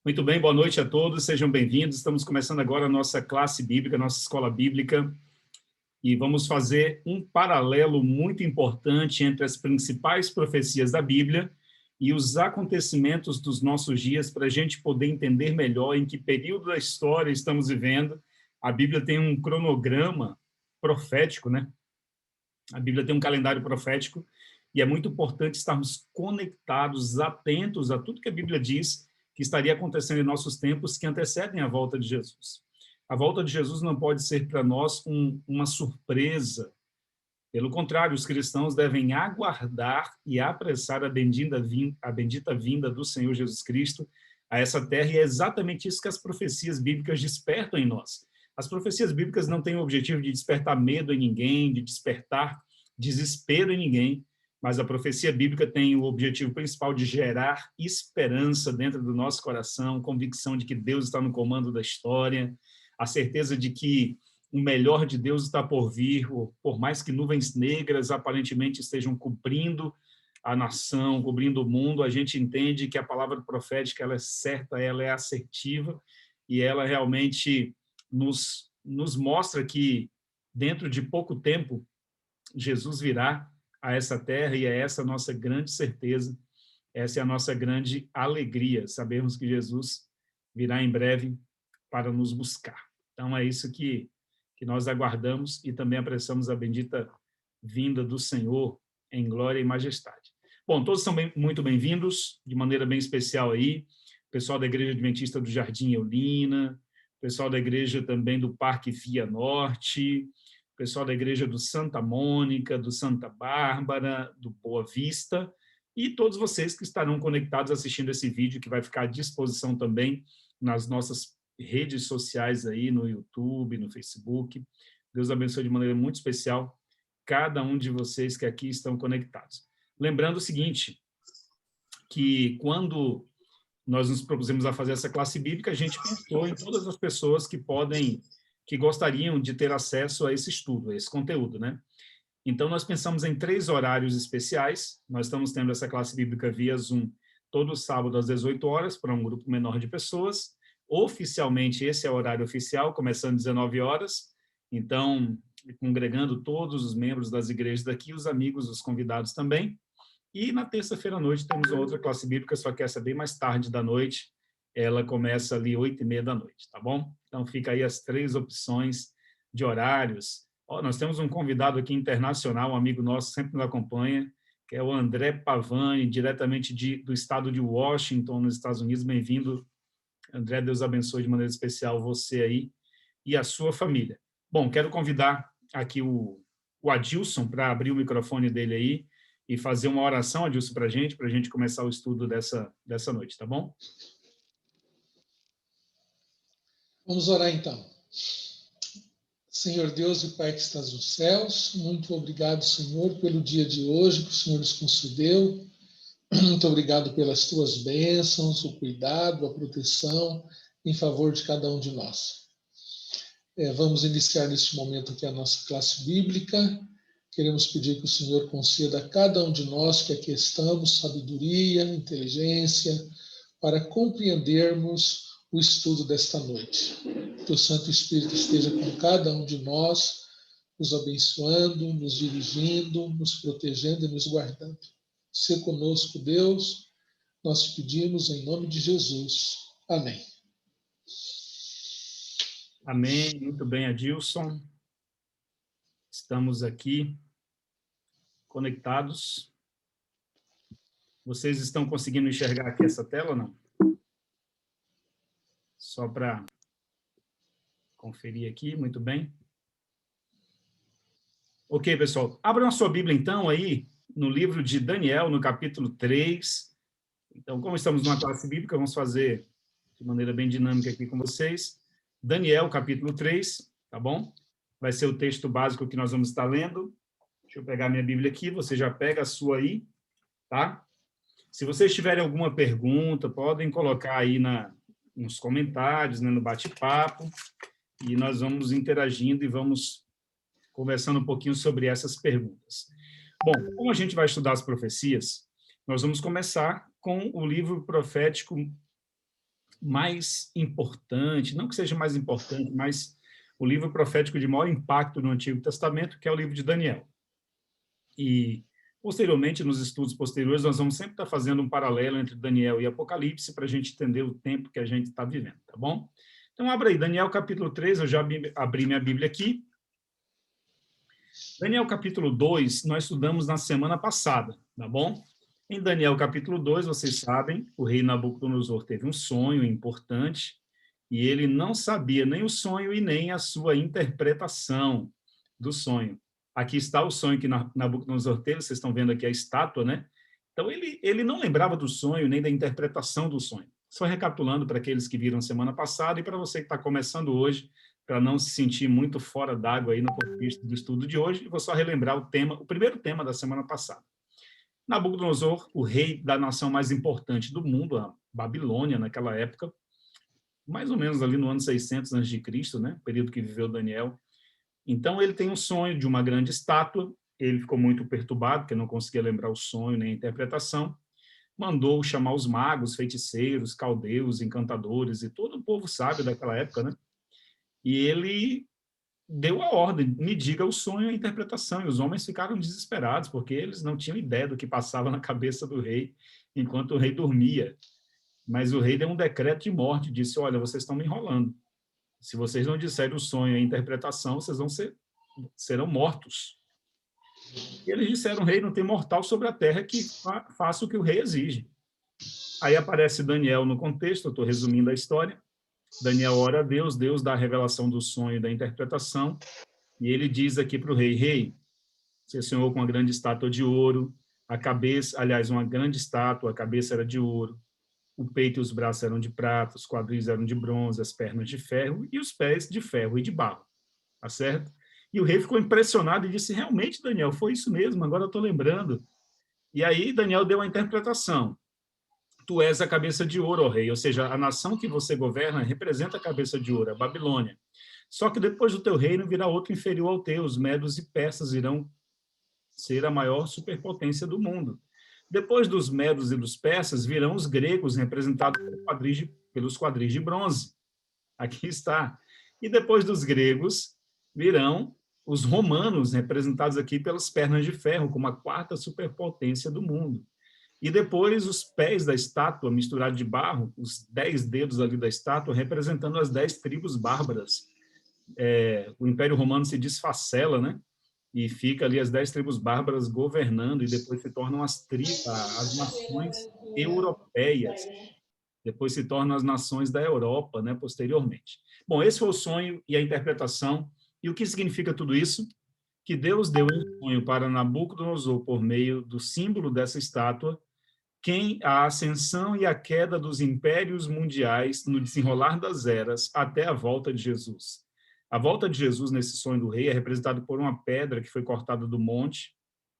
Muito bem, boa noite a todos, sejam bem-vindos. Estamos começando agora a nossa classe bíblica, nossa escola bíblica, e vamos fazer um paralelo muito importante entre as principais profecias da Bíblia e os acontecimentos dos nossos dias, para a gente poder entender melhor em que período da história estamos vivendo. A Bíblia tem um cronograma profético, né? A Bíblia tem um calendário profético, e é muito importante estarmos conectados, atentos a tudo que a Bíblia diz que estaria acontecendo em nossos tempos que antecedem a volta de Jesus. A volta de Jesus não pode ser para nós uma surpresa. Pelo contrário, os cristãos devem aguardar e apressar a bendita vinda do Senhor Jesus Cristo a essa terra, e é exatamente isso que as profecias bíblicas despertam em nós. As profecias bíblicas não têm o objetivo de despertar medo em ninguém, de despertar desespero em ninguém, mas a profecia bíblica tem o objetivo principal de gerar esperança dentro do nosso coração, convicção de que Deus está no comando da história, a certeza de que o melhor de Deus está por vir, por mais que nuvens negras aparentemente estejam cobrindo a nação, cobrindo o mundo, a gente entende que a palavra profética ela é certa, ela é assertiva, e ela realmente nos mostra que dentro de pouco tempo Jesus virá a essa terra, e é essa a nossa grande certeza, essa é a nossa grande alegria, sabermos que Jesus virá em breve para nos buscar. Então, é isso que nós aguardamos e também apressamos a bendita vinda do Senhor em glória e majestade. Bom, todos são muito bem-vindos, de maneira bem especial aí, pessoal da Igreja Adventista do Jardim Eulina, pessoal da Igreja também do Parque Via Norte, pessoal da Igreja do Santa Mônica, do Santa Bárbara, do Boa Vista, e todos vocês que estarão conectados assistindo esse vídeo, que vai ficar à disposição também nas nossas redes sociais aí, no YouTube, no Facebook. Deus abençoe de maneira muito especial cada um de vocês que aqui estão conectados. Lembrando o seguinte, que quando nós nos propusemos a fazer essa classe bíblica, a gente pensou em todas as pessoas que gostariam de ter acesso a esse estudo, a esse conteúdo, né? Então, nós pensamos em 3 horários especiais. Nós estamos tendo essa classe bíblica via Zoom todo sábado às 18 horas, para um grupo menor de pessoas. Oficialmente, esse é o horário oficial, começando às 19 horas. Então, congregando todos os membros das igrejas daqui, os amigos, os convidados também. E na terça-feira à noite temos outra classe bíblica, só que essa é bem mais tarde da noite. Ela começa ali 8h30 da noite, tá bom? Então, fica aí as 3 opções de horários. Nós temos um convidado aqui internacional, um amigo nosso, sempre nos acompanha, que é o André Pavani, diretamente do estado de Washington, nos Estados Unidos. Bem-vindo, André, Deus abençoe de maneira especial você aí e a sua família. Bom, quero convidar aqui o Adilson para abrir o microfone dele aí e fazer uma oração, Adilson, para a gente começar o estudo dessa noite, tá bom? Vamos orar então. Senhor Deus e Pai que estás nos céus, muito obrigado, Senhor, pelo dia de hoje que o Senhor nos concedeu. Muito obrigado pelas tuas bênçãos, o cuidado, a proteção em favor de cada um de nós. Vamos iniciar neste momento aqui a nossa classe bíblica. Queremos pedir que o Senhor conceda a cada um de nós que aqui estamos sabedoria, inteligência, para compreendermos o estudo desta noite. Que o Santo Espírito esteja com cada um de nós, nos abençoando, nos dirigindo, nos protegendo e nos guardando. Se conosco, Deus, nós te pedimos em nome de Jesus. Amém. Amém. Muito bem, Adilson. Estamos aqui conectados. Vocês estão conseguindo enxergar aqui essa tela ou não? Só para conferir aqui, muito bem. Ok, pessoal. Abram a sua Bíblia, então, aí, no livro de Daniel, no capítulo 3. Então, como estamos numa classe bíblica, vamos fazer de maneira bem dinâmica aqui com vocês. Daniel, capítulo 3, tá bom? Vai ser o texto básico que nós vamos estar lendo. Deixa eu pegar minha Bíblia aqui, você já pega a sua aí, tá? Se vocês tiverem alguma pergunta, podem colocar aí nos comentários, né, no bate-papo, e nós vamos interagindo e vamos conversando um pouquinho sobre essas perguntas. Bom, como a gente vai estudar as profecias, nós vamos começar com o livro profético mais importante, não que seja mais importante, mas o livro profético de maior impacto no Antigo Testamento, que é o livro de Daniel. E, posteriormente, nos estudos posteriores, nós vamos sempre estar fazendo um paralelo entre Daniel e Apocalipse para a gente entender o tempo que a gente está vivendo, tá bom? Então, abra aí, Daniel capítulo 3, eu já abri minha Bíblia aqui. Daniel capítulo 2, nós estudamos na semana passada, tá bom? Em Daniel capítulo 2, vocês sabem, o rei Nabucodonosor teve um sonho importante e ele não sabia nem o sonho e nem a sua interpretação do sonho. Aqui está o sonho que Nabucodonosor teve, vocês estão vendo aqui a estátua, né? Então, ele não lembrava do sonho nem da interpretação do sonho. Só recapitulando para aqueles que viram semana passada e para você que está começando hoje, para não se sentir muito fora d'água aí no contexto do estudo de hoje, vou só relembrar o primeiro tema da semana passada. Nabucodonosor, o rei da nação mais importante do mundo, a Babilônia, naquela época, mais ou menos ali no ano 600 a.C., né? Período que viveu Daniel. Então, ele tem um sonho de uma grande estátua, ele ficou muito perturbado, porque não conseguia lembrar o sonho nem a interpretação, mandou chamar os magos, feiticeiros, caldeus, encantadores e todo o povo sábio daquela época, né? E ele deu a ordem, me diga o sonho e a interpretação, e os homens ficaram desesperados, porque eles não tinham ideia do que passava na cabeça do rei, enquanto o rei dormia. Mas o rei deu um decreto de morte, disse, olha, vocês estão me enrolando. Se vocês não disserem o sonho e a interpretação, vocês serão mortos. E eles disseram, rei, não tem mortal sobre a terra que faça o que o rei exige. Aí aparece Daniel no contexto, eu estou resumindo a história. Daniel ora a Deus, Deus dá a revelação do sonho e da interpretação, e ele diz aqui para o rei, rei, você sonhou com uma grande estátua de ouro, a cabeça, aliás, uma grande estátua, a cabeça era de ouro, o peito e os braços eram de prata, os quadris eram de bronze, as pernas de ferro e os pés de ferro e de barro, tá certo? E o rei ficou impressionado e disse, realmente, Daniel, foi isso mesmo, agora eu estou lembrando. E aí Daniel deu a interpretação, tu és a cabeça de ouro, ó rei, ou seja, a nação que você governa representa a cabeça de ouro, a Babilônia. Só que depois do teu reino virá outro inferior ao teu, os medos e persas irão ser a maior superpotência do mundo. Depois dos medos e dos persas virão os gregos, representados pelos quadris de bronze. Aqui está. E depois dos gregos virão os romanos, representados aqui pelas pernas de ferro, como a quarta superpotência do mundo. E depois os pés da estátua misturados de barro, os 10 dedos ali da estátua, representando as 10 tribos bárbaras. O Império Romano se desfacela, né? E fica ali as 10 tribos bárbaras governando, e depois se tornam as nações europeias. Depois se tornam as nações da Europa, né? Posteriormente. Bom, esse foi o sonho e a interpretação. E o que significa tudo isso? Que Deus deu um sonho para Nabucodonosor por meio do símbolo dessa estátua, a ascensão e a queda dos impérios mundiais no desenrolar das eras até a volta de Jesus. A volta de Jesus nesse sonho do rei é representada por uma pedra que foi cortada do monte,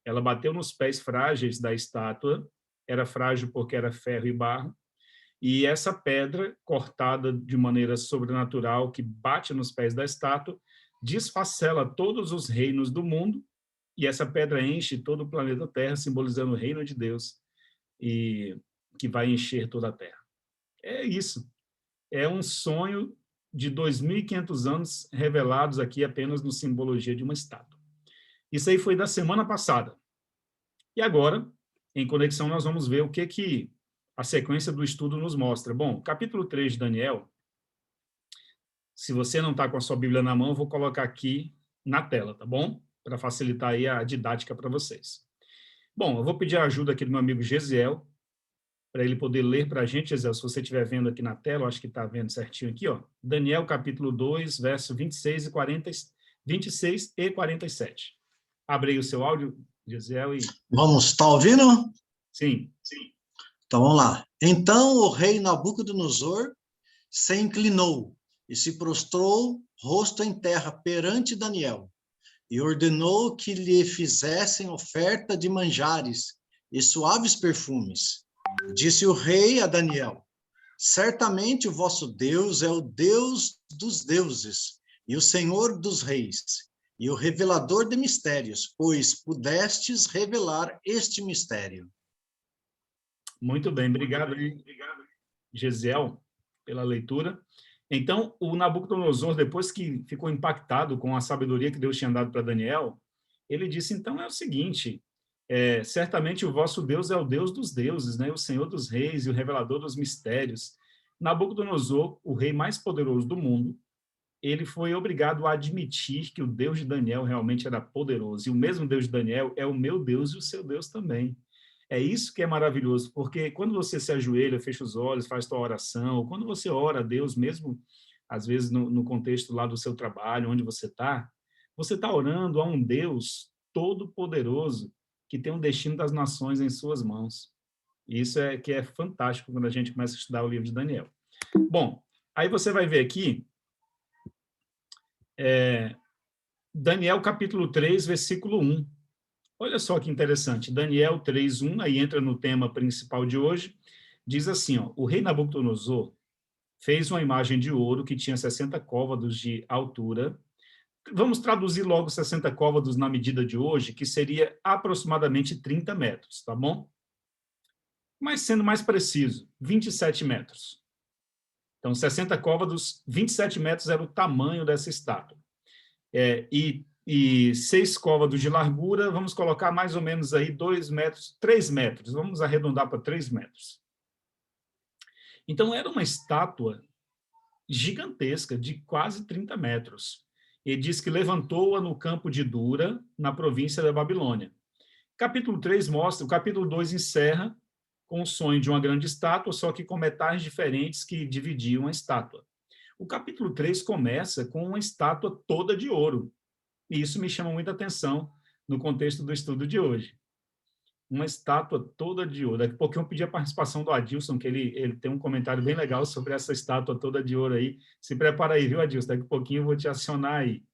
ela bateu nos pés frágeis da estátua, era frágil porque era ferro e barro, e essa pedra cortada de maneira sobrenatural que bate nos pés da estátua, desfacela todos os reinos do mundo, e essa pedra enche todo o planeta Terra, simbolizando o reino de Deus, e que vai encher toda a Terra. É isso. É um sonho de 2.500 anos revelados aqui apenas no simbologia de uma estátua. Isso aí foi da semana passada. E agora, em conexão, nós vamos ver o que a sequência do estudo nos mostra. Bom, capítulo 3 de Daniel, se você não está com a sua Bíblia na mão, eu vou colocar aqui na tela, tá bom? Para facilitar aí a didática para vocês. Bom, eu vou pedir a ajuda aqui do meu amigo Gesiel, para ele poder ler para a gente, Gesiel, se você estiver vendo aqui na tela, eu acho que está vendo certinho aqui, ó. Daniel, capítulo 2, verso 26 e 47. Abre aí o seu áudio, Gesiel, e... Vamos, tá ouvindo? Sim. Então, vamos lá. Então, o rei Nabucodonosor se inclinou e se prostrou, rosto em terra, perante Daniel, e ordenou que lhe fizessem oferta de manjares e suaves perfumes. Disse o rei a Daniel, certamente o vosso Deus é o Deus dos deuses e o Senhor dos reis, e o revelador de mistérios, pois pudestes revelar este mistério. Muito bem, obrigado, Gesiel, pela leitura. Então, o Nabucodonosor, depois que ficou impactado com a sabedoria que Deus tinha dado para Daniel, ele disse, então é o seguinte, certamente o vosso Deus é o Deus dos deuses, né? O Senhor dos reis e o revelador dos mistérios. Nabucodonosor, o rei mais poderoso do mundo, ele foi obrigado a admitir que o Deus de Daniel realmente era poderoso. E o mesmo Deus de Daniel é o meu Deus e o seu Deus também. É isso que é maravilhoso, porque quando você se ajoelha, fecha os olhos, faz sua oração, ou quando você ora a Deus, mesmo às vezes no contexto lá do seu trabalho, onde você está orando a um Deus todo-poderoso que tem o destino das nações em suas mãos. E isso é que é fantástico quando a gente começa a estudar o livro de Daniel. Bom, aí você vai ver aqui, Daniel capítulo 3, versículo 1. Olha só que interessante, Daniel 3:1, aí entra no tema principal de hoje, diz assim, ó, o rei Nabucodonosor fez uma imagem de ouro que tinha 60 côvados de altura. Vamos traduzir logo 60 côvados na medida de hoje, que seria aproximadamente 30 metros, tá bom? Mas sendo mais preciso, 27 metros. Então, 60 côvados, 27 metros era o tamanho dessa estátua. E 6 côvados de largura, vamos colocar mais ou menos aí 2 metros, 3 metros, vamos arredondar para 3 metros. Então, era uma estátua gigantesca, de quase 30 metros. Ele diz que levantou-a no campo de Dura, na província da Babilônia. Capítulo 3 mostra, o capítulo 2 encerra com o sonho de uma grande estátua, só que com metais diferentes que dividiam a estátua. O capítulo 3 começa com uma estátua toda de ouro. E isso me chama muita atenção no contexto do estudo de hoje. Uma estátua toda de ouro. Daqui a pouquinho eu pedi a participação do Adilson, que ele tem um comentário bem legal sobre essa estátua toda de ouro aí. Se prepara aí, viu, Adilson? Daqui a pouquinho eu vou te acionar aí.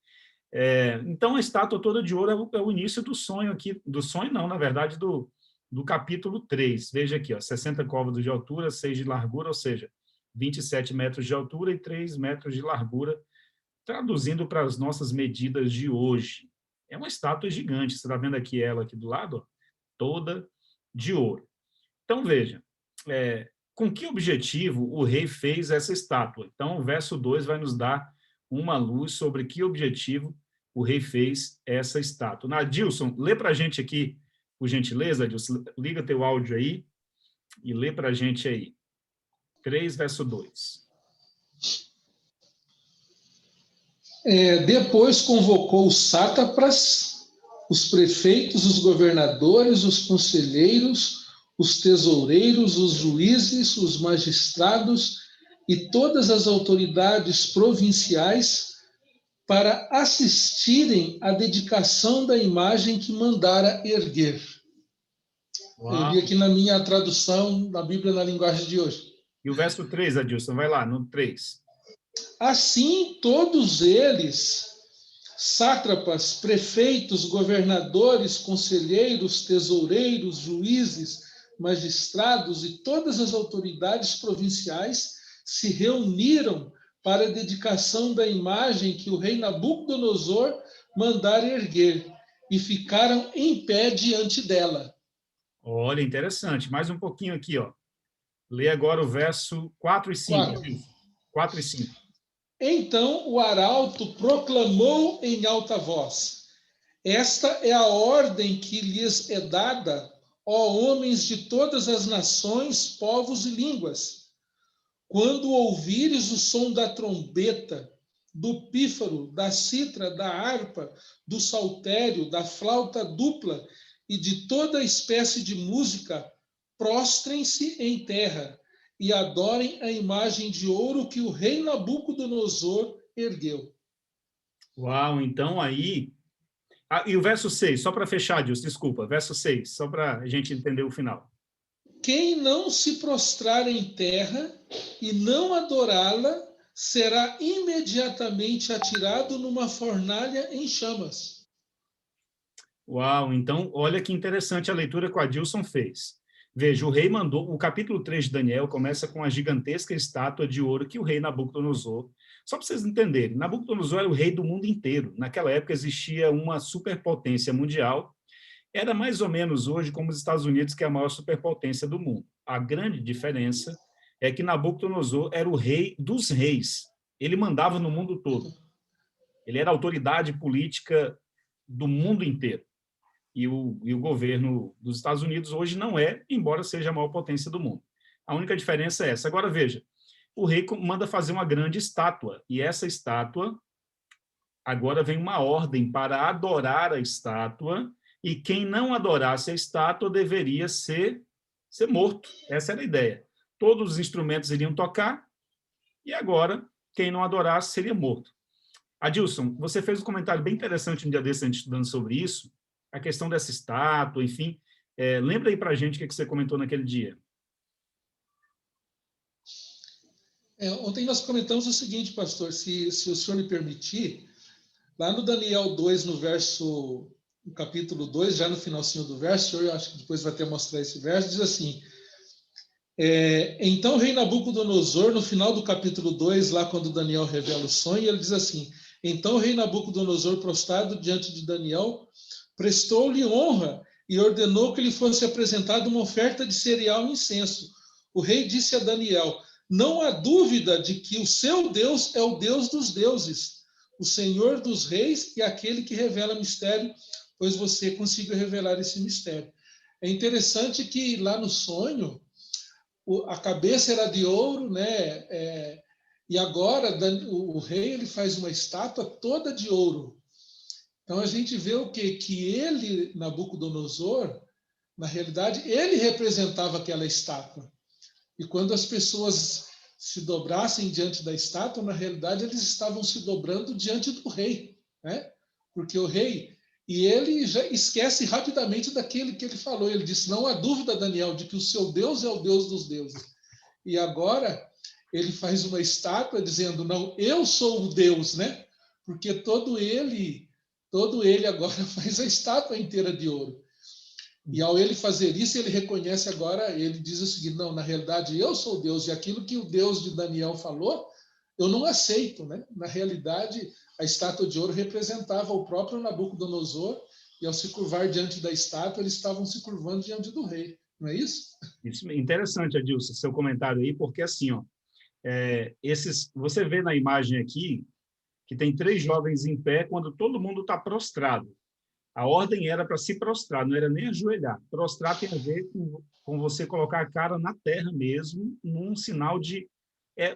Então, a estátua toda de ouro é o início do sonho aqui. Do sonho não, na verdade, do capítulo 3. Veja aqui, ó, 60 côvados de altura, 6 de largura, ou seja, 27 metros de altura e 3 metros de largura, traduzindo para as nossas medidas de hoje. É uma estátua gigante, você está vendo aqui ela aqui do lado? Ó, toda de ouro. Então, veja, com que objetivo o rei fez essa estátua? Então, o verso 2 vai nos dar uma luz sobre que objetivo o rei fez essa estátua. Adilson, lê para a gente aqui, por gentileza, Adilson, liga teu áudio aí e lê para a gente aí. 3, verso 2. Depois convocou os sátrapas, os prefeitos, os governadores, os conselheiros, os tesoureiros, os juízes, os magistrados e todas as autoridades provinciais para assistirem à dedicação da imagem que mandara erguer. Uau. Eu li aqui na minha tradução da Bíblia na linguagem de hoje. E o verso 3, Adilson, vai lá, no 3. Assim, todos eles, sátrapas, prefeitos, governadores, conselheiros, tesoureiros, juízes, magistrados e todas as autoridades provinciais se reuniram para a dedicação da imagem que o rei Nabucodonosor mandara erguer e ficaram em pé diante dela. Olha, interessante. Mais um pouquinho aqui, ó. Lê agora o verso 4 e 5. 4 e 5. Então o arauto proclamou em alta voz: esta é a ordem que lhes é dada, ó homens de todas as nações, povos e línguas. Quando ouvires o som da trombeta, do pífaro, da citra, da harpa, do saltério, da flauta dupla e de toda espécie de música, prostrem-se em terra e adorem a imagem de ouro que o rei Nabucodonosor ergueu. Uau, então aí... e o verso 6, só para fechar, Deus, desculpa, verso 6, só para a gente entender o final. Quem não se prostrar em terra e não adorá-la, será imediatamente atirado numa fornalha em chamas. Uau, então olha que interessante a leitura que o Adilson fez. Veja, o rei mandou, o capítulo 3 de Daniel começa com a gigantesca estátua de ouro que o rei Nabucodonosor, só para vocês entenderem, Nabucodonosor era o rei do mundo inteiro. Naquela época existia uma superpotência mundial, era mais ou menos hoje como os Estados Unidos, que é a maior superpotência do mundo. A grande diferença é que Nabucodonosor era o rei dos reis. Ele mandava no mundo todo. Ele era a autoridade política do mundo inteiro. E o governo dos Estados Unidos hoje não é, embora seja a maior potência do mundo. A única diferença é essa. Agora, veja, o rei manda fazer uma grande estátua, e essa estátua, agora vem uma ordem para adorar a estátua, e quem não adorasse a estátua deveria ser morto. Essa era a ideia. Todos os instrumentos iriam tocar, e agora, quem não adorasse seria morto. Adilson, você fez um comentário bem interessante um dia desse, a gente estudando sobre isso, a questão dessa estátua, enfim. Lembra aí para a gente o que você comentou naquele dia. Ontem nós comentamos o seguinte, pastor, se o senhor me permitir, lá no Daniel 2, no capítulo 2, já no finalzinho do verso, eu acho que depois vai até mostrar esse verso, diz assim, então o rei Nabucodonosor, no final do capítulo 2, lá quando Daniel revela o sonho, ele diz assim, então o rei Nabucodonosor, prostrado diante de Daniel, prestou-lhe honra e ordenou que lhe fosse apresentada uma oferta de cereal e incenso. O rei disse a Daniel, não há dúvida de que o seu Deus é o Deus dos deuses, o Senhor dos reis e aquele que revela mistério, pois você conseguiu revelar esse mistério. É interessante que lá no sonho, a cabeça era de ouro, né? E agora o rei ele faz uma estátua toda de ouro. Então a gente vê o quê? Que ele, Nabucodonosor, na realidade, ele representava aquela estátua. E quando as pessoas se dobrassem diante da estátua, na realidade eles estavam se dobrando diante do rei, né? Porque o rei, e ele já esquece rapidamente daquele que ele falou. Ele disse, não há dúvida, Daniel, de que o seu Deus é o Deus dos deuses. E agora ele faz uma estátua dizendo, não, eu sou o Deus, né? Porque todo ele agora faz a estátua inteira de ouro. E ao ele fazer isso, ele reconhece agora, ele diz o seguinte, não, na realidade eu sou Deus, e aquilo que o Deus de Daniel falou, eu não aceito, né? Na realidade, a estátua de ouro representava o próprio Nabucodonosor, e ao se curvar diante da estátua, eles estavam se curvando diante do rei, não é isso? Isso é interessante, Adilson, seu comentário aí, porque assim, ó, você vê na imagem aqui que tem 3 jovens em pé quando todo mundo está prostrado. A ordem era para se prostrar, não era nem ajoelhar. Prostrar tem a ver com você colocar a cara na terra mesmo, num sinal de...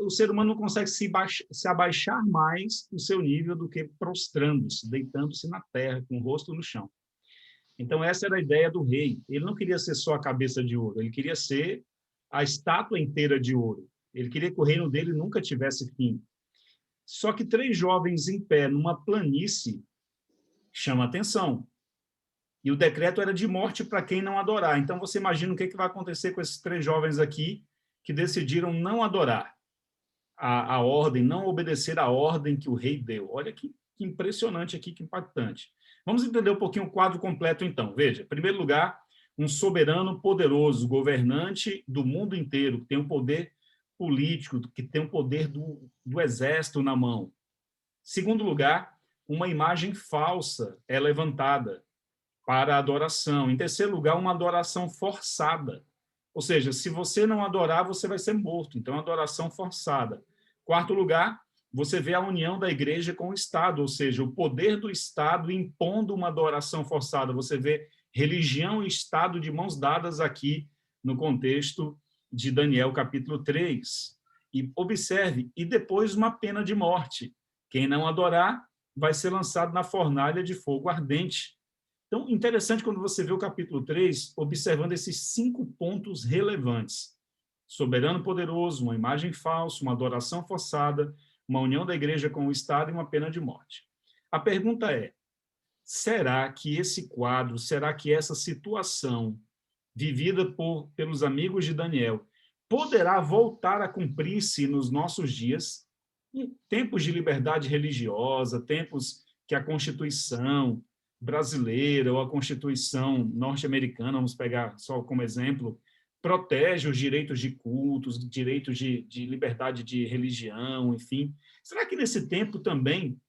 o ser humano não consegue se abaixar mais do seu nível do que prostrando-se, deitando-se na terra, com o rosto no chão. Então, essa era a ideia do rei. Ele não queria ser só a cabeça de ouro, ele queria ser a estátua inteira de ouro. Ele queria que o reino dele nunca tivesse fim. Só que 3 jovens em pé numa planície chama atenção. E o decreto era de morte para quem não adorar. Então, você imagina o que vai acontecer com esses 3 jovens aqui que decidiram não adorar a ordem, não obedecer a ordem que o rei deu. Olha que impressionante aqui, que impactante. Vamos entender um pouquinho o quadro completo, então. Veja, em primeiro lugar, um soberano poderoso, governante do mundo inteiro, que tem um poder político, que tem o poder do exército na mão. Segundo lugar, uma imagem falsa é levantada para a adoração. Em terceiro lugar, uma adoração forçada. Ou seja, se você não adorar, você vai ser morto. Então, adoração forçada. Quarto lugar, você vê a união da igreja com o Estado, ou seja, o poder do Estado impondo uma adoração forçada. Você vê religião e Estado de mãos dadas aqui no contexto de Daniel, capítulo 3. E observe, e depois uma pena de morte. Quem não adorar vai ser lançado na fornalha de fogo ardente. Então, interessante quando você vê o capítulo 3, observando esses 5 pontos relevantes. Soberano poderoso, uma imagem falsa, uma adoração forçada, uma união da igreja com o Estado e uma pena de morte. A pergunta é, será que esse quadro, será que essa situação vivida pelos amigos de Daniel poderá voltar a cumprir-se nos nossos dias? Em tempos de liberdade religiosa, tempos que a Constituição brasileira ou a Constituição norte-americana, vamos pegar só como exemplo, protege os direitos de cultos, direitos de liberdade de religião, enfim. Será que nesse tempo também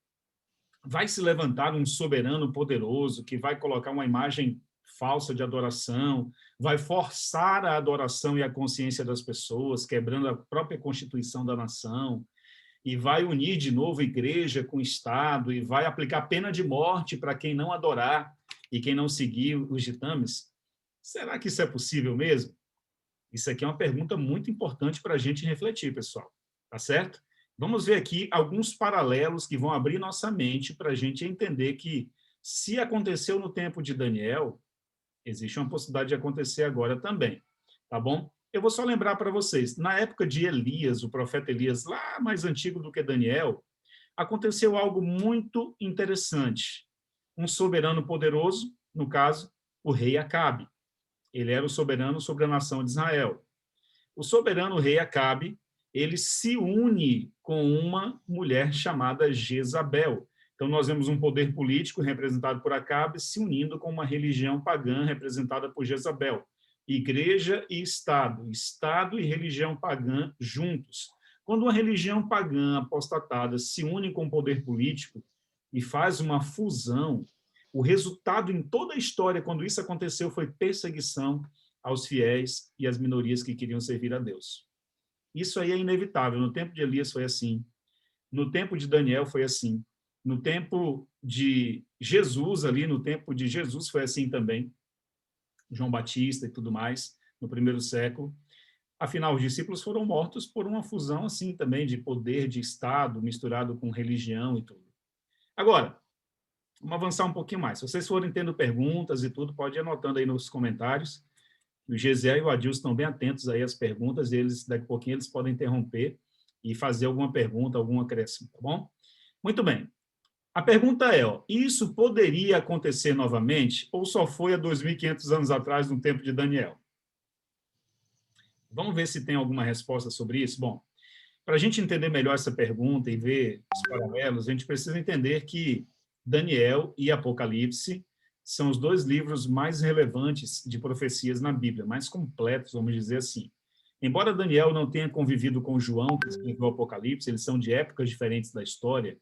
vai se levantar um soberano poderoso que vai colocar uma imagem falsa de adoração, vai forçar a adoração e a consciência das pessoas, quebrando a própria constituição da nação, e vai unir de novo igreja com Estado, e vai aplicar pena de morte para quem não adorar e quem não seguir os ditames. Será que isso é possível mesmo? Isso aqui é uma pergunta muito importante para a gente refletir, pessoal. Tá certo? Vamos ver aqui alguns paralelos que vão abrir nossa mente para a gente entender que, se aconteceu no tempo de Daniel, existe uma possibilidade de acontecer agora também. Tá bom? Eu vou só lembrar para vocês, na época de Elias, o profeta Elias, lá mais antigo do que Daniel, aconteceu algo muito interessante. Um soberano poderoso, no caso, o rei Acabe. Ele era o soberano sobre a nação de Israel. O soberano rei Acabe, ele se une com uma mulher chamada Jezabel. Então, nós vemos um poder político representado por Acabe se unindo com uma religião pagã representada por Jezabel. Igreja e Estado, Estado e religião pagã juntos. Quando uma religião pagã apostatada se une com o poder político e faz uma fusão, o resultado em toda a história, quando isso aconteceu, foi perseguição aos fiéis e às minorias que queriam servir a Deus. Isso aí é inevitável. No tempo de Elias foi assim. No tempo de Daniel foi assim. No tempo de Jesus, ali no tempo de Jesus foi assim também. João Batista e tudo mais, no primeiro século. Afinal, os discípulos foram mortos por uma fusão assim também de poder de Estado misturado com religião e tudo. Agora, vamos avançar um pouquinho mais. Se vocês forem tendo perguntas e tudo, pode ir anotando aí nos comentários. O Gesiel e o Adilson estão bem atentos aí às perguntas, eles, daqui a pouquinho eles podem interromper e fazer alguma pergunta, algum acréscimo, tá bom? Muito bem. A pergunta é, isso poderia acontecer novamente ou só foi há 2.500 anos atrás, no tempo de Daniel? Vamos ver se tem alguma resposta sobre isso? Bom, para a gente entender melhor essa pergunta e ver os paralelos, a gente precisa entender que Daniel e Apocalipse são os dois livros mais relevantes de profecias na Bíblia, mais completos, vamos dizer assim. Embora Daniel não tenha convivido com João, que escreveu o Apocalipse, eles são de épocas diferentes da história,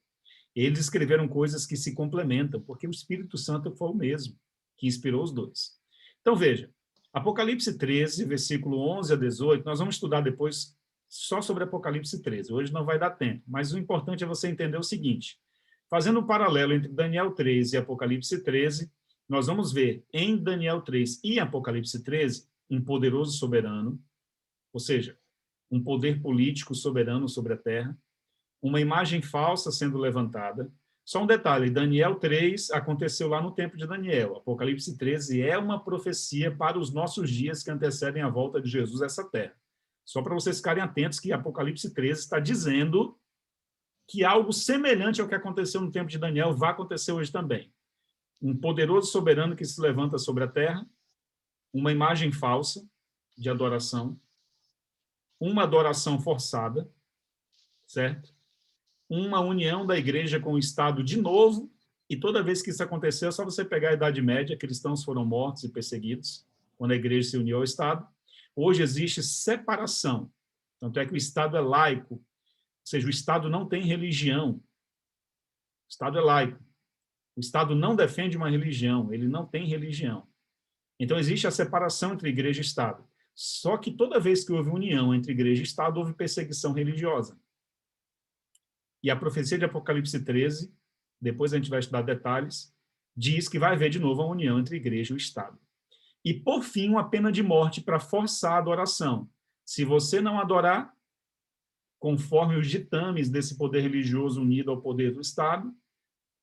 eles escreveram coisas que se complementam, porque o Espírito Santo foi o mesmo que inspirou os dois. Então, veja, Apocalipse 13, versículo 11 a 18, nós vamos estudar depois só sobre Apocalipse 13. Hoje não vai dar tempo, mas o importante é você entender o seguinte. Fazendo um paralelo entre Daniel 13 e Apocalipse 13, nós vamos ver em Daniel 3 e Apocalipse 13 um poderoso soberano, ou seja, um poder político soberano sobre a terra, uma imagem falsa sendo levantada. Só um detalhe, Daniel 3 aconteceu lá no tempo de Daniel. Apocalipse 13 é uma profecia para os nossos dias que antecedem a volta de Jesus a essa terra. Só para vocês ficarem atentos que Apocalipse 13 está dizendo que algo semelhante ao que aconteceu no tempo de Daniel vai acontecer hoje também. Um poderoso soberano que se levanta sobre a terra, uma imagem falsa de adoração, uma adoração forçada, certo? Uma união da igreja com o Estado de novo, e toda vez que isso aconteceu, é só você pegar a Idade Média, cristãos foram mortos e perseguidos, quando a igreja se uniu ao Estado. Hoje existe separação, tanto é que o Estado é laico, ou seja, o Estado não tem religião, o Estado é laico. O Estado não defende uma religião, ele não tem religião. Então, existe a separação entre igreja e Estado. Só que toda vez que houve união entre igreja e Estado, houve perseguição religiosa. E a profecia de Apocalipse 13, depois a gente vai estudar detalhes, diz que vai haver de novo a união entre igreja e o Estado. E, por fim, uma pena de morte para forçar a adoração. Se você não adorar, conforme os ditames desse poder religioso unido ao poder do Estado,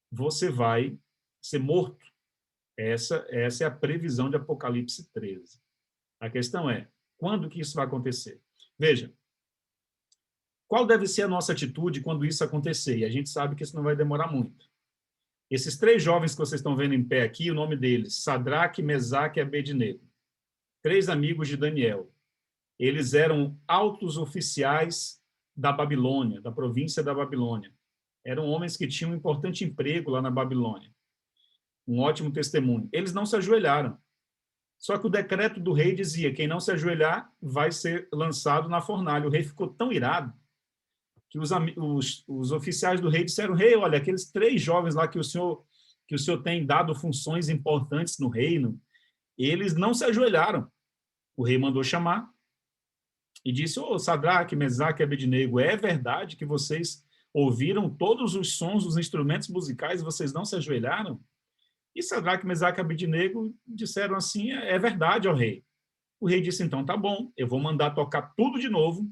você vai ser morto. Essa é a previsão de Apocalipse 13. A questão é, quando que isso vai acontecer? Veja, qual deve ser a nossa atitude quando isso acontecer? E a gente sabe que isso não vai demorar muito. Esses 3 jovens que vocês estão vendo em pé aqui, o nome deles, Sadraque, Mesaque e Abednego. 3 amigos de Daniel. Eles eram altos oficiais da Babilônia, da província da Babilônia. Eram homens que tinham um importante emprego lá na Babilônia. Um ótimo testemunho. Eles não se ajoelharam. Só que o decreto do rei dizia, quem não se ajoelhar vai ser lançado na fornalha. O rei ficou tão irado que os oficiais do rei disseram, rei, olha, aqueles 3 jovens lá que o senhor tem dado funções importantes no reino, Eles não se ajoelharam. O rei mandou chamar e disse: ô, Sadraque, Mesaque e Abednego, é verdade que vocês ouviram todos os sons dos instrumentos musicais e vocês não se ajoelharam? E Sadraque, Mesaque e Abednego disseram assim: é verdade, ó rei. O rei disse: então tá bom, eu vou mandar tocar tudo de novo,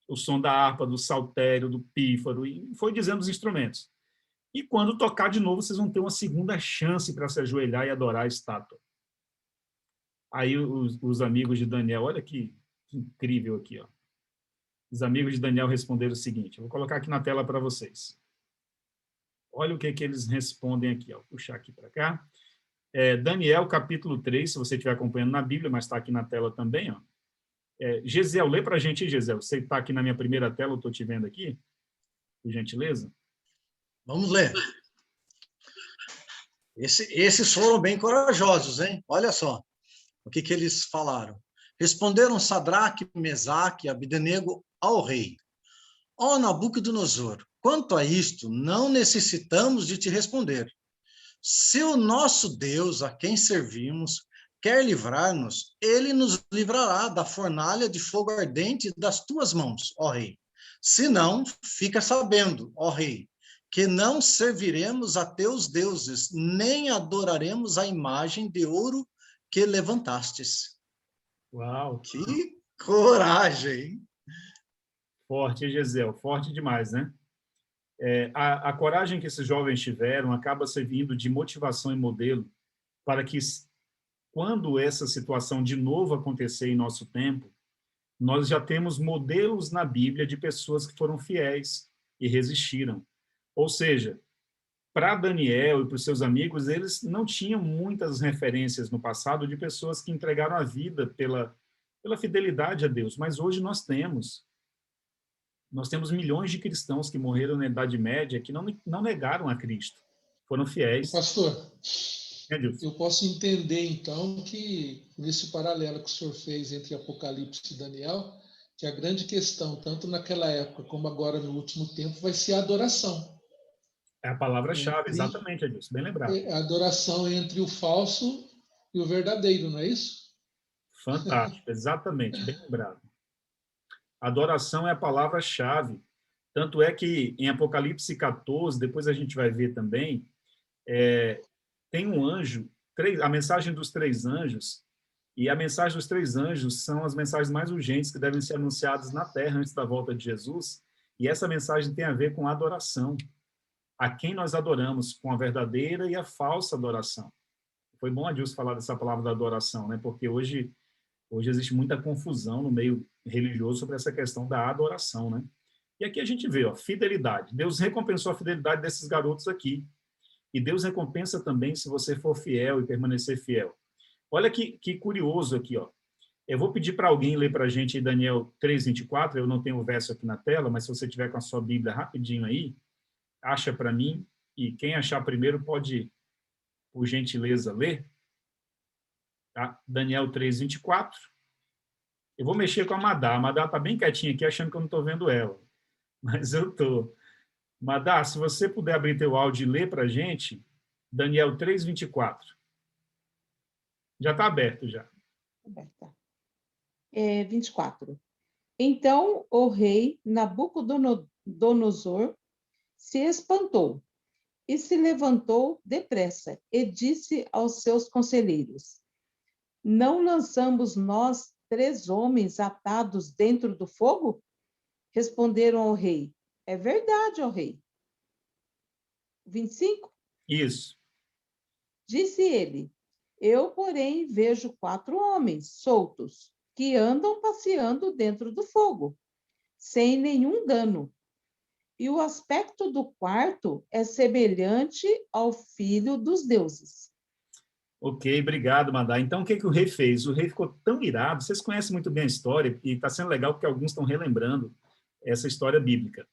o som da harpa, do saltério, do pífaro, e foi dizendo os instrumentos. E quando tocar de novo, vocês vão ter uma segunda chance para se ajoelhar e adorar a estátua. Aí os amigos de Daniel, olha que incrível aqui, ó. Os amigos de Daniel responderam o seguinte, eu vou colocar aqui na tela para vocês. Olha o que eles respondem aqui, ó. Vou puxar aqui para cá. Daniel, capítulo 3, se você estiver acompanhando na Bíblia, mas está aqui na tela também, ó. Gesiel, lê para a gente, Gesiel. Você está aqui na minha primeira tela, eu estou te vendo aqui, por gentileza. Vamos ler. Esses foram bem corajosos, hein? Olha só o que eles falaram. Responderam Sadraque, Mesaque e Abednego ao rei: ó Nabucodonosor, quanto a isto, não necessitamos de te responder. Se o nosso Deus, a quem servimos, quer livrar-nos, ele nos livrará da fornalha de fogo ardente das tuas mãos, ó rei. Se não, fica sabendo, ó rei, que não serviremos a teus deuses, nem adoraremos a imagem de ouro que levantastes. Uau! Que coragem! Forte, Gesiel, forte demais, né? A coragem que esses jovens tiveram acaba servindo de motivação e modelo para que, quando essa situação de novo acontecer em nosso tempo, nós já temos modelos na Bíblia de pessoas que foram fiéis e resistiram. Ou seja, para Daniel e para os seus amigos, eles não tinham muitas referências no passado de pessoas que entregaram a vida pela fidelidade a Deus, mas hoje nós temos. Nós temos milhões de cristãos que morreram na Idade Média que não negaram a Cristo, foram fiéis. Pastor, eu posso entender, então, que nesse paralelo que o senhor fez entre Apocalipse e Daniel, que a grande questão, tanto naquela época como agora no último tempo, vai ser a adoração. É a palavra-chave, exatamente, Adilson, bem lembrado. A adoração entre o falso e o verdadeiro, não é isso? Fantástico, exatamente, bem lembrado. Adoração é a palavra-chave. Tanto é que em Apocalipse 14, depois a gente vai ver também, tem um anjo, a mensagem dos 3 anjos, e a mensagem dos 3 anjos são as mensagens mais urgentes que devem ser anunciadas na terra antes da volta de Jesus, e essa mensagem tem a ver com adoração. A quem nós adoramos, com a verdadeira e a falsa adoração. Foi bom a Dilson falar dessa palavra da adoração, né? Porque hoje existe muita confusão no meio religioso sobre essa questão da adoração, né? E aqui a gente vê, ó, fidelidade. Deus recompensou a fidelidade desses garotos aqui. E Deus recompensa também se você for fiel e permanecer fiel. Olha que curioso aqui, ó. Eu vou pedir para alguém ler para a gente aí Daniel 3:24. Eu não tenho o verso aqui na tela, mas se você tiver com a sua Bíblia rapidinho aí, acha para mim, e quem achar primeiro pode, por gentileza, ler. Tá? Daniel 3:24. Eu vou mexer com a Madá. A Madá está bem quietinha aqui, achando que eu não estou vendo ela. Mas eu estou. Madá, se você puder abrir teu áudio e ler para a gente, Daniel 3:24. Já está aberto, já. Aberta. 24. Então o rei Nabucodonosor se espantou e se levantou depressa e disse aos seus conselheiros: não lançamos nós 3 homens atados dentro do fogo? Responderam ao rei: é verdade, ó rei. 25? Isso. Disse ele: eu, porém, vejo 4 homens soltos que andam passeando dentro do fogo, sem nenhum dano. E o aspecto do quarto é semelhante ao filho dos deuses. Ok, obrigado, Madá. Então, o que o rei fez? O rei ficou tão irado, vocês conhecem muito bem a história, e está sendo legal porque alguns estão relembrando essa história bíblica.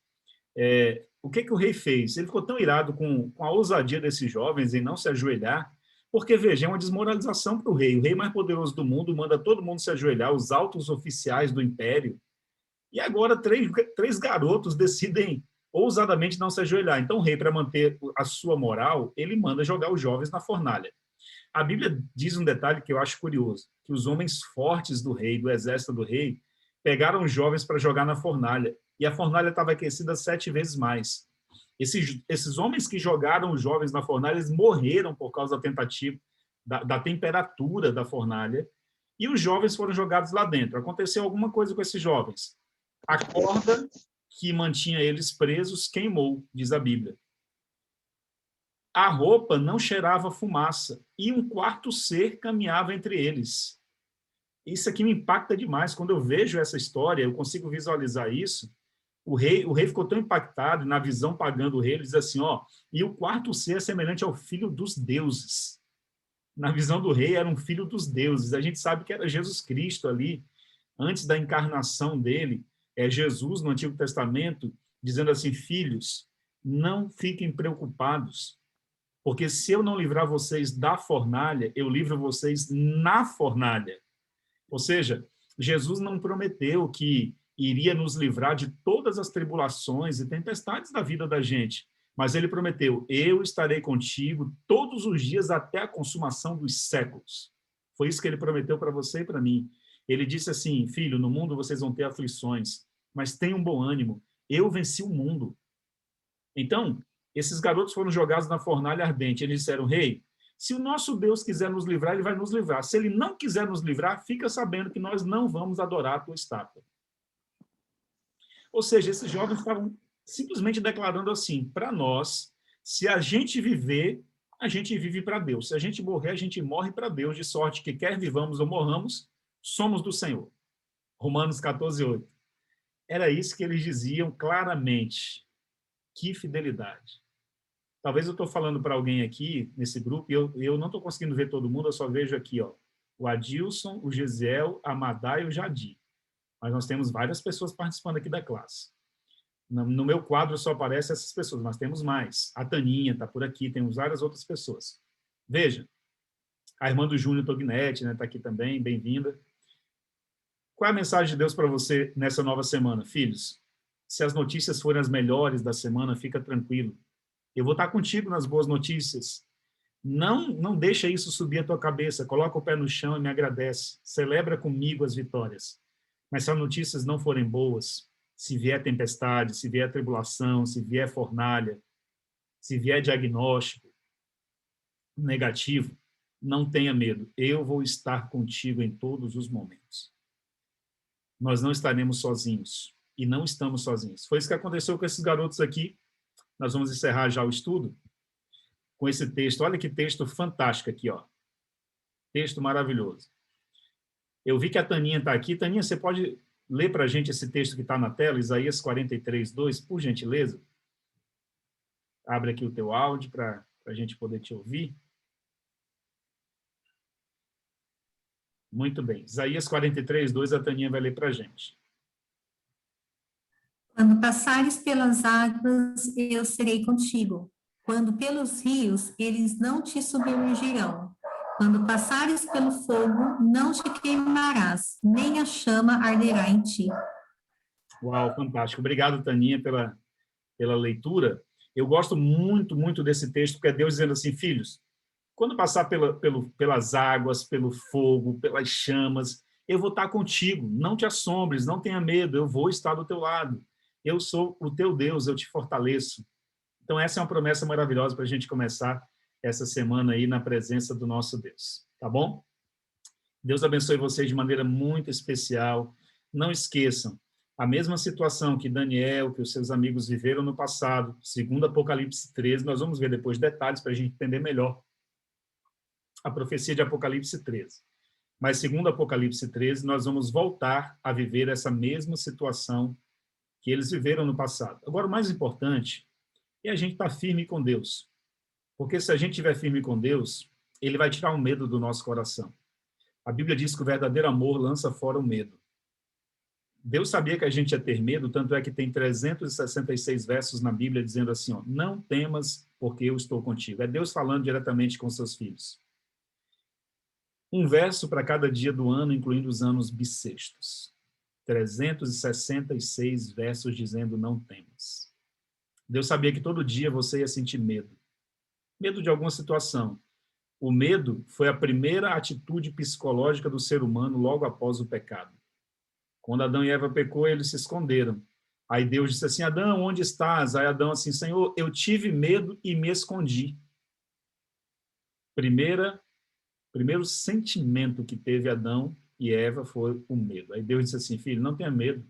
O que o rei fez? Ele ficou tão irado com a ousadia desses jovens em não se ajoelhar, porque, veja, é uma desmoralização para o rei mais poderoso do mundo, manda todo mundo se ajoelhar, os altos oficiais do império, e agora 3 garotos decidem ousadamente não se ajoelhar. Então, o rei, para manter a sua moral, ele manda jogar os jovens na fornalha. A Bíblia diz um detalhe que eu acho curioso, que os homens fortes do rei, do exército do rei, pegaram os jovens para jogar na fornalha, e a fornalha estava aquecida 7 vezes mais. Esses homens que jogaram os jovens na fornalha, eles morreram por causa da tentativa, da temperatura da fornalha, e os jovens foram jogados lá dentro. Aconteceu alguma coisa com esses jovens. A corda que mantinha eles presos queimou, diz a Bíblia. A roupa não cheirava fumaça, e um quarto ser caminhava entre eles. Isso aqui me impacta demais. Quando eu vejo essa história, eu consigo visualizar isso. O rei ficou tão impactado, na visão pagã do rei, ele diz assim, ó, e o quarto ser é semelhante ao filho dos deuses. Na visão do rei, era um filho dos deuses. A gente sabe que era Jesus Cristo ali, antes da encarnação dele, é Jesus no Antigo Testamento, dizendo assim, filhos, não fiquem preocupados, porque se eu não livrar vocês da fornalha, eu livro vocês na fornalha. Ou seja, Jesus não prometeu que iria nos livrar de todas as tribulações e tempestades da vida da gente, mas ele prometeu, eu estarei contigo todos os dias até a consumação dos séculos. Foi isso que ele prometeu para você e para mim. Ele disse assim, filho, no mundo vocês vão ter aflições, mas tenham bom ânimo, eu venci o mundo. Então, esses garotos foram jogados na fornalha ardente. Eles disseram, rei, se o nosso Deus quiser nos livrar, ele vai nos livrar. Se ele não quiser nos livrar, fica sabendo que nós não vamos adorar a tua estátua. Ou seja, esses jovens estavam simplesmente declarando assim, para nós, se a gente viver, a gente vive para Deus. Se a gente morrer, a gente morre para Deus, de sorte que quer vivamos ou morramos, somos do Senhor. Romanos 14, 8. Era isso que eles diziam claramente. Que fidelidade. Talvez eu estou falando para alguém aqui, nesse grupo, e eu não estou conseguindo ver todo mundo, eu só vejo aqui, ó, o Adilson, o Gesiel, a Madá e o Jadi. Mas nós temos várias pessoas participando aqui da classe. No meu quadro só aparecem essas pessoas, mas temos mais. A Taninha está por aqui, temos várias outras pessoas. Veja, a irmã do Júnior Tognetti está aqui também, bem-vinda. Qual é a mensagem de Deus para você nessa nova semana? Filhos, se as notícias forem as melhores da semana, fica tranquilo. Eu vou estar contigo nas boas notícias. Não deixa isso subir a tua cabeça. Coloca o pé no chão e me agradece. Celebra comigo as vitórias. Mas se as notícias não forem boas, se vier tempestade, se vier tribulação, se vier fornalha, se vier diagnóstico negativo, não tenha medo. Eu vou estar contigo em todos os momentos. Nós não estaremos sozinhos. E não estamos sozinhos. Foi isso que aconteceu com esses garotos aqui. Nós vamos encerrar já o estudo com esse texto. Olha que texto fantástico aqui, ó. Texto maravilhoso. Eu vi que a Taninha está aqui. Taninha, você pode ler para a gente esse texto que está na tela, Isaías 43, 2, por gentileza? Abre aqui o teu áudio para a gente poder te ouvir. Muito bem. Isaías 43, 2, a Taninha vai ler para a gente. Quando passares pelas águas, eu serei contigo. Quando pelos rios, eles não te submergirão. Quando passares pelo fogo, não te queimarás, nem a chama arderá em ti. Uau, fantástico. Obrigado, Taninha, pela leitura. Eu gosto muito, muito desse texto, porque é Deus dizendo assim, filhos, quando passar pelas águas, pelo fogo, pelas chamas, eu vou estar contigo. Não te assombres, não tenha medo, eu vou estar do teu lado. Eu sou o teu Deus, eu te fortaleço. Então, essa é uma promessa maravilhosa para a gente começar essa semana aí na presença do nosso Deus. Tá bom? Deus abençoe vocês de maneira muito especial. Não esqueçam, a mesma situação que Daniel, que os seus amigos viveram no passado, segundo Apocalipse 13, nós vamos ver depois detalhes para a gente entender melhor a profecia de Apocalipse 13. Mas, segundo Apocalipse 13, nós vamos voltar a viver essa mesma situação que eles viveram no passado. Agora, o mais importante é a gente estar firme com Deus. Porque se a gente estiver firme com Deus, Ele vai tirar o medo do nosso coração. A Bíblia diz que o verdadeiro amor lança fora o medo. Deus sabia que a gente ia ter medo, tanto é que tem 366 versos na Bíblia dizendo assim, ó, não temas, porque eu estou contigo. É Deus falando diretamente com seus filhos. Um verso para cada dia do ano, incluindo os anos bissextos. 366 versos dizendo não temas. Deus sabia que todo dia você ia sentir medo. Medo de alguma situação. O medo foi a primeira atitude psicológica do ser humano logo após o pecado. Quando Adão e Eva pecou, eles se esconderam. Aí Deus disse assim, Adão, onde estás? Aí Adão assim, Senhor, eu tive medo e me escondi. Primeiro sentimento que teve Adão e Eva foi o medo. Aí Deus disse assim, filho, não tenha medo.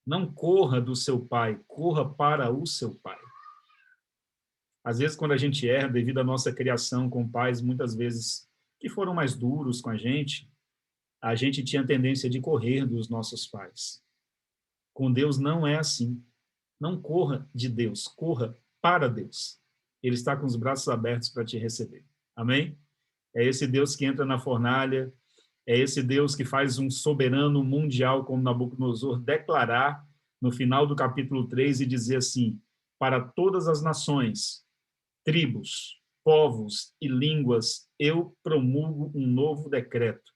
Não corra do seu pai, corra para o seu pai. Às vezes, quando a gente erra, devido à nossa criação com pais, muitas vezes, que foram mais duros com a gente tinha tendência de correr dos nossos pais. Com Deus não é assim. Não corra de Deus, corra para Deus. Ele está com os braços abertos para te receber. Amém? É esse Deus que entra na fornalha, é esse Deus que faz um soberano mundial, como Nabucodonosor, declarar no final do capítulo 3 e dizer assim, para todas as nações, tribos, povos e línguas, eu promulgo um novo decreto.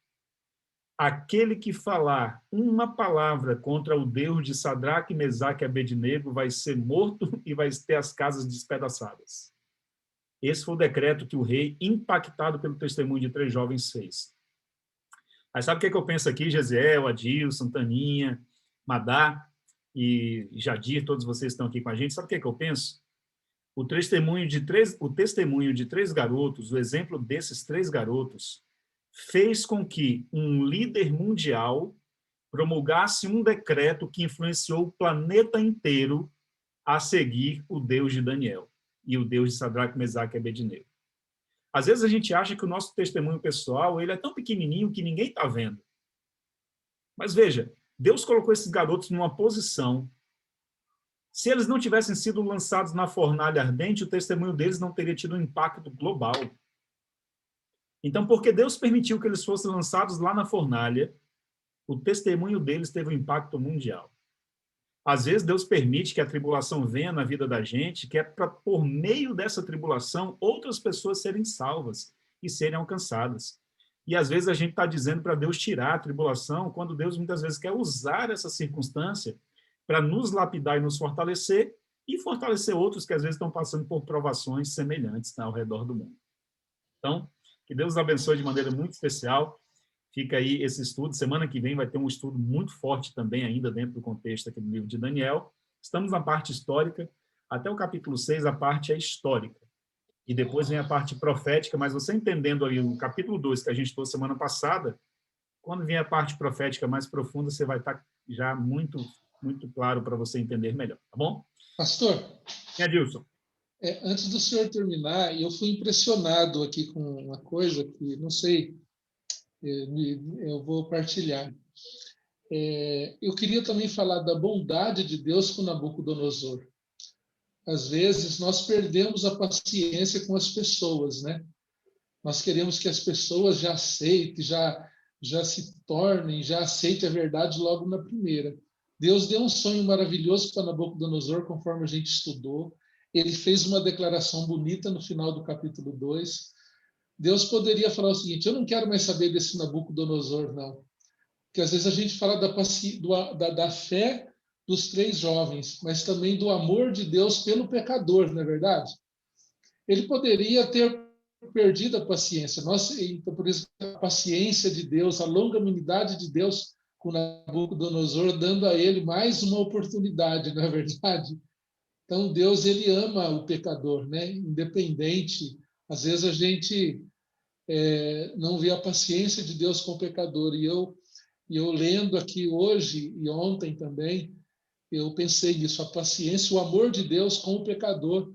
Aquele que falar uma palavra contra o Deus de Sadraque, Mesaque e Abednego vai ser morto e vai ter as casas despedaçadas. Esse foi o decreto que o rei, impactado pelo testemunho de 3 jovens, fez. Aí sabe o que eu penso aqui, Gesiel, Adilson, Taninha, Madá e Jadir, todos vocês estão aqui com a gente, sabe o que eu penso? O testemunho de 3 garotos, o exemplo desses 3 garotos, fez com que um líder mundial promulgasse um decreto que influenciou o planeta inteiro a seguir o Deus de Daniel e o Deus de Sadraque, Mesaque e Abednego. Às vezes a gente acha que o nosso testemunho pessoal ele é tão pequenininho que ninguém está vendo. Mas veja, Deus colocou esses garotos numa posição. Se eles não tivessem sido lançados na fornalha ardente, o testemunho deles não teria tido um impacto global. Então, porque Deus permitiu que eles fossem lançados lá na fornalha, o testemunho deles teve um impacto mundial. Às vezes, Deus permite que a tribulação venha na vida da gente, que é para, por meio dessa tribulação, outras pessoas serem salvas e serem alcançadas. E, às vezes, a gente está dizendo para Deus tirar a tribulação, quando Deus, muitas vezes, quer usar essa circunstância para nos lapidar e nos fortalecer, e fortalecer outros que, às vezes, estão passando por provações semelhantes ao redor do mundo. Então, que Deus os abençoe de maneira muito especial. Fica aí esse estudo. Semana que vem vai ter um estudo muito forte também, ainda dentro do contexto aqui do livro de Daniel. Estamos na parte histórica. Até o capítulo 6, a parte é histórica. E depois vem a parte profética, mas você entendendo ali o capítulo 2, que a gente estudou semana passada, quando vem a parte profética mais profunda, você vai estar já muito, muito claro para você entender melhor. Tá bom? Pastor, Adilson. Antes do senhor terminar, eu fui impressionado aqui com uma coisa que, não sei, eu vou partilhar. Eu queria também falar da bondade de Deus com Nabucodonosor. Às vezes, nós perdemos a paciência com as pessoas, né? Nós queremos que as pessoas já aceitem, já se tornem, já aceitem a verdade logo na primeira. Deus deu um sonho maravilhoso para Nabucodonosor, conforme a gente estudou. Ele fez uma declaração bonita no final do capítulo 2. Deus poderia falar o seguinte, eu não quero mais saber desse Nabucodonosor, não. Porque às vezes a gente fala da fé dos 3 jovens, mas também do amor de Deus pelo pecador, não é verdade? Ele poderia ter perdido a paciência. Então, por isso, a paciência de Deus, a longanimidade de Deus com Nabucodonosor, dando a ele mais uma oportunidade, não é verdade? Então, Deus, ele ama o pecador, né? Independente. Às vezes a gente não vê a paciência de Deus com o pecador. E eu lendo aqui hoje e ontem também, eu pensei nisso, a paciência, o amor de Deus com o pecador,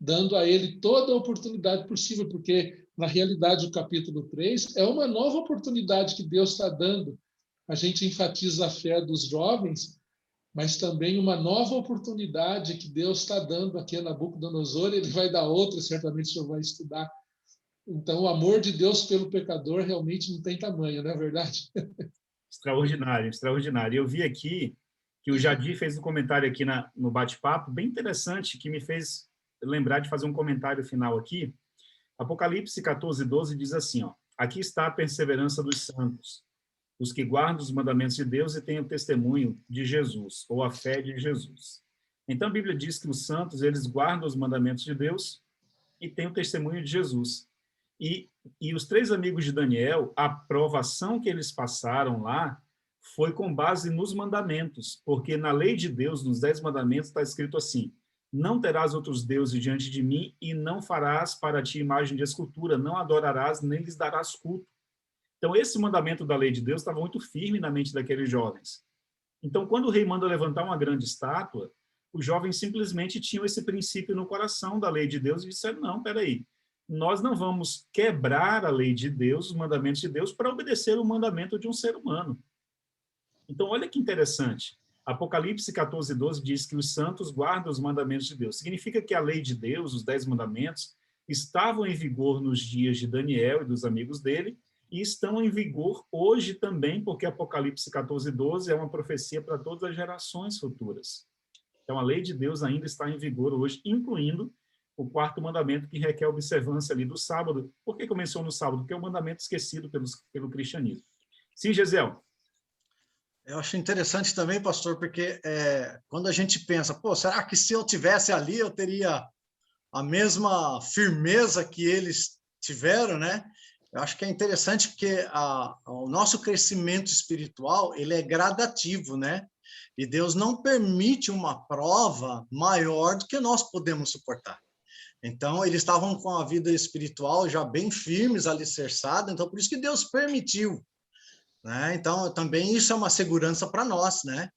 dando a ele toda a oportunidade possível, porque, na realidade, o capítulo 3 é uma nova oportunidade que Deus está dando. A gente enfatiza a fé dos jovens, mas também uma nova oportunidade que Deus está dando aqui a Nabucodonosor, ele vai dar outra, certamente o senhor vai estudar. Então, o amor de Deus pelo pecador realmente não tem tamanho, não é verdade? Extraordinário, extraordinário. Eu vi aqui que o Jadir fez um comentário aqui no bate-papo, bem interessante, que me fez lembrar de fazer um comentário final aqui. Apocalipse 14:12 diz assim, ó, aqui está a perseverança dos santos, os que guardam os mandamentos de Deus e têm o testemunho de Jesus, ou a fé de Jesus. Então, a Bíblia diz que os santos, eles guardam os mandamentos de Deus e têm o testemunho de Jesus. E os 3 amigos de Daniel, a provação que eles passaram lá foi com base nos mandamentos, porque na lei de Deus, nos 10 mandamentos, está escrito assim: não terás outros deuses diante de mim e não farás para ti imagem de escultura, não adorarás nem lhes darás culto. Então, esse mandamento da lei de Deus estava muito firme na mente daqueles jovens. Então, quando o rei manda levantar uma grande estátua, os jovens simplesmente tinham esse princípio no coração da lei de Deus e disseram: não, peraí, nós não vamos quebrar a lei de Deus, os mandamentos de Deus, para obedecer o mandamento de um ser humano. Então, olha que interessante. Apocalipse 14:12 diz que os santos guardam os mandamentos de Deus. Significa que a lei de Deus, os 10 mandamentos, estavam em vigor nos dias de Daniel e dos amigos dele, e estão em vigor hoje também, porque Apocalipse 14:12 é uma profecia para todas as gerações futuras. Então, a lei de Deus ainda está em vigor hoje, incluindo o 4º mandamento, que requer observância ali do sábado. Por que eu menciono no sábado? Porque é um mandamento esquecido pelo cristianismo. Sim, Gesiel? Eu acho interessante também, pastor, porque quando a gente pensa, pô, será que se eu tivesse ali, eu teria a mesma firmeza que eles tiveram, né? Eu acho que é interessante porque o nosso crescimento espiritual, ele é gradativo, né? E Deus não permite uma prova maior do que nós podemos suportar. Então, eles estavam com a vida espiritual já bem firmes, alicerçada, então por isso que Deus permitiu, né? Então, também isso é uma segurança para nós, né?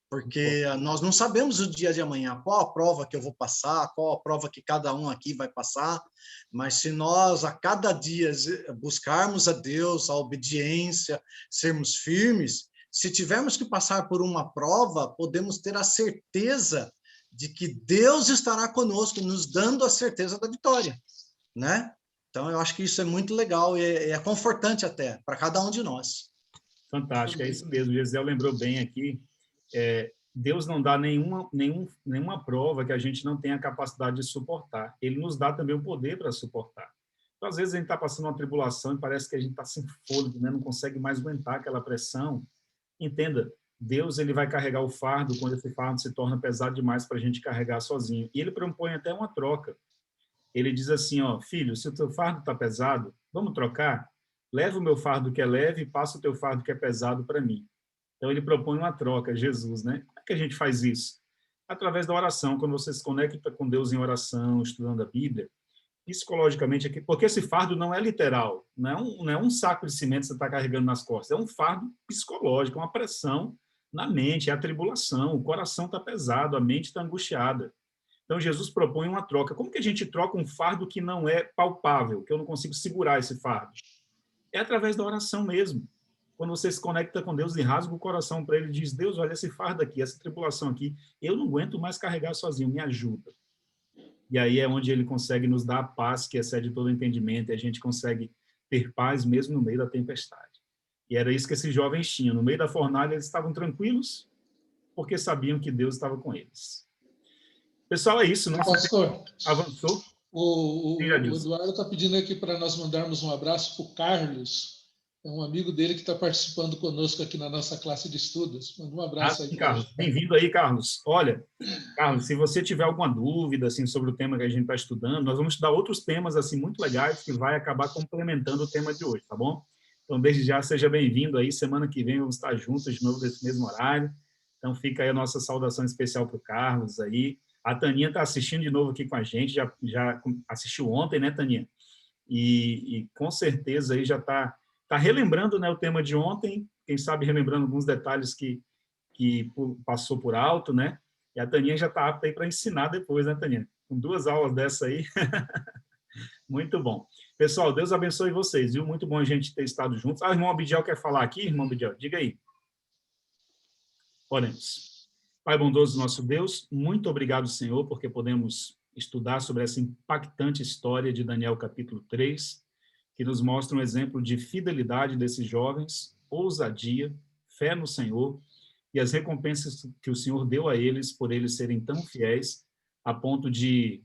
Porque nós não sabemos o dia de amanhã, qual a prova que eu vou passar, qual a prova que cada um aqui vai passar, mas se nós a cada dia buscarmos a Deus, a obediência, sermos firmes, se tivermos que passar por uma prova, podemos ter a certeza de que Deus estará conosco, nos dando a certeza da vitória, né? Então, eu acho que isso é muito legal e é confortante até para cada um de nós. Fantástico, é isso mesmo. O Gesiel lembrou bem aqui. Deus não dá nenhuma prova que a gente não tenha a capacidade de suportar. Ele nos dá também o poder para suportar. Então, às vezes, a gente está passando uma tribulação e parece que a gente está sem fôlego, né? Não consegue mais aguentar aquela pressão. Entenda, Deus ele vai carregar o fardo quando esse fardo se torna pesado demais para a gente carregar sozinho. E ele propõe até uma troca. Ele diz assim, ó, filho, se o teu fardo está pesado, vamos trocar? Leva o meu fardo que é leve e passa o teu fardo que é pesado para mim. Então, ele propõe uma troca, Jesus, né? Como é que a gente faz isso? Através da oração, quando você se conecta com Deus em oração, estudando a Bíblia, psicologicamente, porque esse fardo não é literal, não é um saco de cimento que você está carregando nas costas, é um fardo psicológico, uma pressão na mente, é a tribulação, o coração está pesado, a mente está angustiada. Então, Jesus propõe uma troca. Como que a gente troca um fardo que não é palpável, que eu não consigo segurar esse fardo? É através da oração mesmo. Quando você se conecta com Deus e rasga o coração para ele, diz: Deus, olha esse fardo aqui, essa tribulação aqui, eu não aguento mais carregar sozinho, me ajuda. E aí é onde ele consegue nos dar a paz que excede todo entendimento, e a gente consegue ter paz mesmo no meio da tempestade. E era isso que esses jovens tinham. No meio da fornalha, eles estavam tranquilos, porque sabiam que Deus estava com eles. Pessoal, é isso. Nosso pastor, avançou. O Eduardo está pedindo aqui para nós mandarmos um abraço para o Carlos. É um amigo dele que está participando conosco aqui na nossa classe de estudos. Manda um abraço aí. Carlos. Bem-vindo aí, Carlos. Olha, Carlos, se você tiver alguma dúvida assim, sobre o tema que a gente está estudando, nós vamos estudar outros temas assim, muito legais que vai acabar complementando o tema de hoje, tá bom? Então, desde já, seja bem-vindo aí. Semana que vem vamos estar juntos de novo nesse mesmo horário. Então, fica aí a nossa saudação especial para o Carlos aí. A Taninha está assistindo de novo aqui com a gente, já assistiu ontem, né, Taninha? E com certeza aí já está relembrando, né, o tema de ontem, quem sabe relembrando alguns detalhes que passou por alto, né? E a Taninha já está apta aí para ensinar depois, né, Taninha? Com 2 aulas dessa aí. Muito bom. Pessoal, Deus abençoe vocês, viu? Muito bom a gente ter estado juntos. Ah, o irmão Abidiel quer falar aqui? Irmão Abidiel, diga aí. Oremos. Pai bondoso, nosso Deus, muito obrigado, Senhor, porque podemos estudar sobre essa impactante história de Daniel capítulo 3, que nos mostra um exemplo de fidelidade desses jovens, ousadia, fé no Senhor e as recompensas que o Senhor deu a eles por eles serem tão fiéis a ponto de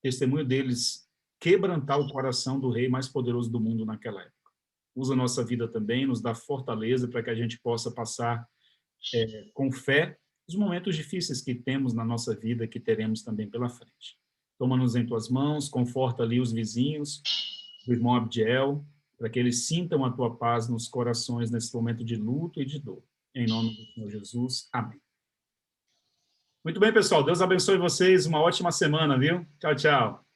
testemunho deles quebrantar o coração do rei mais poderoso do mundo naquela época. Usa a nossa vida também, nos dá fortaleza para que a gente possa passar com fé os momentos difíceis que temos na nossa vida, que teremos também pela frente. Toma-nos em tuas mãos, conforta ali os vizinhos, do irmão Abdiel, para que eles sintam a tua paz nos corações nesse momento de luto e de dor. Em nome do Senhor Jesus. Amém. Muito bem, pessoal. Deus abençoe vocês. Uma ótima semana, viu? Tchau, tchau.